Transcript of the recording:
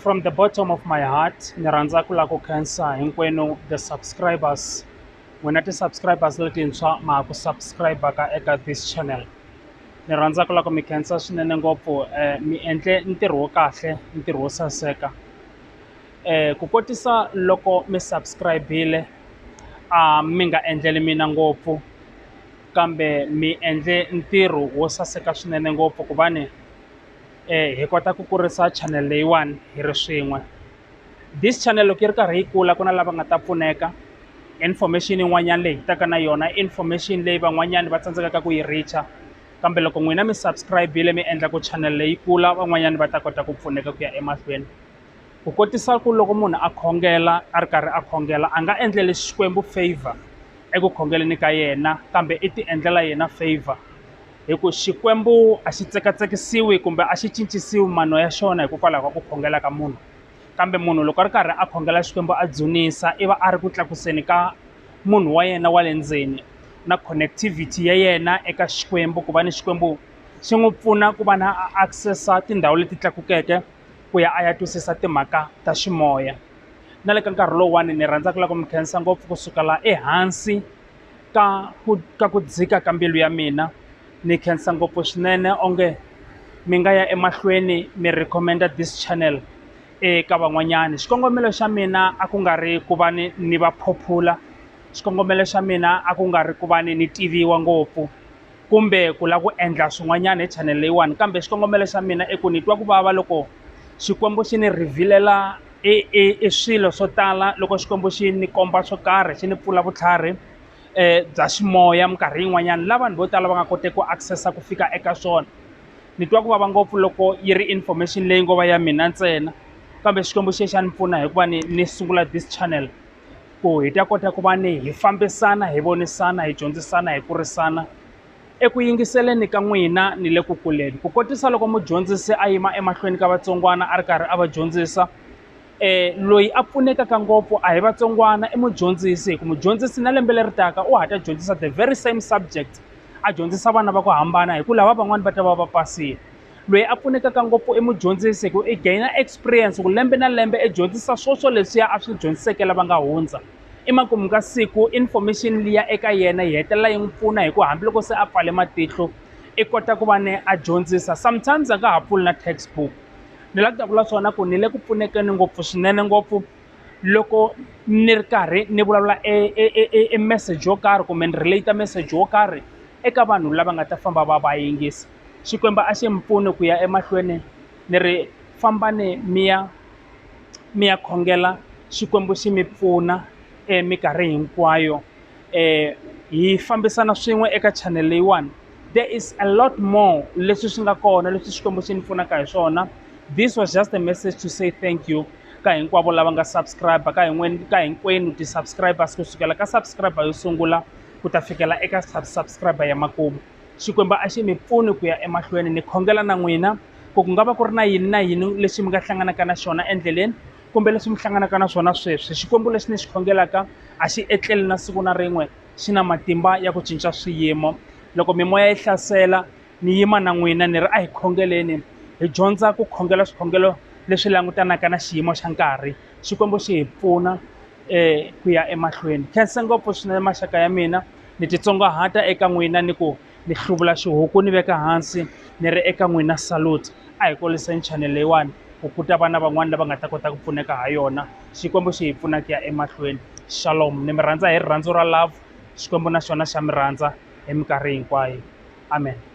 From the bottom of my heart, ni rhandza ku lava ku khensa hinkwenu the subscribers. N'wina ti-subscribers letintshwa ma ha ku subscribe-aka eka this channel. Ni rhandza ku lava ku mi khensa swinene ngopfu, mi endle ntirho wo kahle, ntirho wo saseka. Ku kotisa loko mi subscribe-ile a mi nga endleli mina ngopfu, kambe mi endle ntirho wo saseka swinene ngopfu ku va ni hi kota ku kurisa channel leyiwani hi ri swin'we. This channel loko yi ri karhi yi kula ku na lava nga ta pfuneka, information yin'wanyana leyi hi taka na yona information leyi van'wanyani va tsandzekaka ku yi reach-a, kambe loko n'wina mi subscribe-ile mi endla ku channel leyi kula van'wanyani va ta kota ku pfuneka ku ya emahlweni. Ku kotisa ku loko munhu a khongela a ri karhi a khongela a nga endleli Xikwembu favor eku khongeleni ka yena, kambe i ti endlela yena favor. Hi ku Xikwembu a xi tsekatsekisiwi kumbe a xi cincisiwi mano ya xona hikokwalaho ka ku khongela ka munhu, kambe munhu loko a ri karhi a khongela Xikwembu a dzunisa i va a ri ku tlakuseni ka munhu wa yena wa le ndzeni na connectivity ya yena eka Xikwembu, ku va ni Xikwembu xi n'wi pfuna ku va na a accessa tindhawu leti tlakukeke ku ya a ya twisisa timhaka ta ximoya. Na le ka nkarhi lowuwani ni rhandza ku lava ku mi khensa ngopfu kusukela ehansi ka ku dzika ka mbilu ya mina. Ni khensa ngopfu swinene onge mi nga ya emahlweni mi recommend this channel eka van'wanyani. Xikongomelo xa mina a ku nga ri ku va ni va phopula, xikongomelo xa mina a ku nga ri ku va ni tiviwa ngopfu kumbe ku lava ku endla swin'wanyana hi channel leyiwani, kambe xikongomelo xa mina i ku ni twa ku vava loko Xikwembu xi ni reveal-ela swilo swo tala, loko Xikwembu xi ni komba swo karhi, xi ni pfula vutlhari bya ximoya minkarhi yin'wanyana la vanhu vo tala va nga koteki ku accessa ku fika eka swona. Ni twa ku vava ngopfu loko yi ri information leyi ngo va ya mina ntsena, kambe Xikwembu xi xa ni pfuna hi ku va ni sungula this channel ku hi ta kota ku va hi fambisana, hi vonisana, hi dyondzisana, hi kurisana eku yingiseleni ka n'wina ni le ku kuleni. Ku kotisa loko mudyondzisi a yima emahlweni ka vatsongwana a ri karhi a va dyondzisa, loyi a pfunekaka ngopfu a hi vatsongwana i mudyondzisi, hi ku mudyondzisi na lembe leri taka u hata dyondzisa the very same subject, a dyondzisa vana va ku hambana hi ku lava van'wani va ta va va pasile. Loyi a pfunekaka ngopfu i mudyondzisi hi ku i gain experience ku lembe na lembe i dyondzisa swoswo leswiya a swi dyondziseke lava nga hundza. Emakumu ka siku information liya eka yena yi hetelela yi n'wi pfuna hi ku hambiloko se a pfale matihlo i kota ku va a dyondzisa. Sometimes a nga ha pfuli na textbook. Ni lava ku ta vula swona ku ni le ku pfunekeni ngopfu swinene ngopfu loko ni ri karhi ni vulavula message yo karhi kumbe ni relate message wo karhi eka vanhu lava nga ta famba va va yingisa. Xikwembu a xi mi pfuni ku ya emahlweni ni ri fambani mi ya khongela, Xikwembu xi mi pfuna minkarhi hinkwayo, hi fambisana swin'we eka channel leyiwani. There is a lot more leswi swi nga kona leswi Xikwembu xi ni pfunaka hi swona. This was just a message to say thank you ka hinkwavo lava nga subscribe, ka hinkwenu ti-subscribers kusukela ka subscriber yo sungula ku ta fikela eka subscriber ya makumu. Xikwembu a xi mi pfuni ku ya emahlweni. Ni khongela na n'wina ku nga va ku ri na yini na yini leswi mi nga hlanganaka na xona endleleni kumbe leswi mi hlanganaka na swona sweswi. Xikwembu lexi ni xi khongelaka a xi etleli na siku na rin'we, xi na matimba ya ku cinca swiyimo. Loko mimoya yi hlasela ni yima na n'wina ni ri a hi khongeleni, hi dyondza ku khongela swikhongelo leswi langutanaka na xiyimo xa nkarhi. Xikwembu xi hi pfuna ku ya emahlweni. Khensa ngopfu swinene maxaka ya mina, ni titsongahata eka n'wina ni ku ni hluvula xihuku ni veka hansi ni ri eka n'wina salute. A hi koliseni channel leyiwani ku ta va na van'wani lava nga ta kota ku pfuneka ha yona. Xikwembu xi hi pfuna ku ya emahlweni. Shalom. Ni mi rhandza hi rirhandzu ra love, Xikwembu na xona xa mi rhandza hi minkarhi hinkwayo. Amen.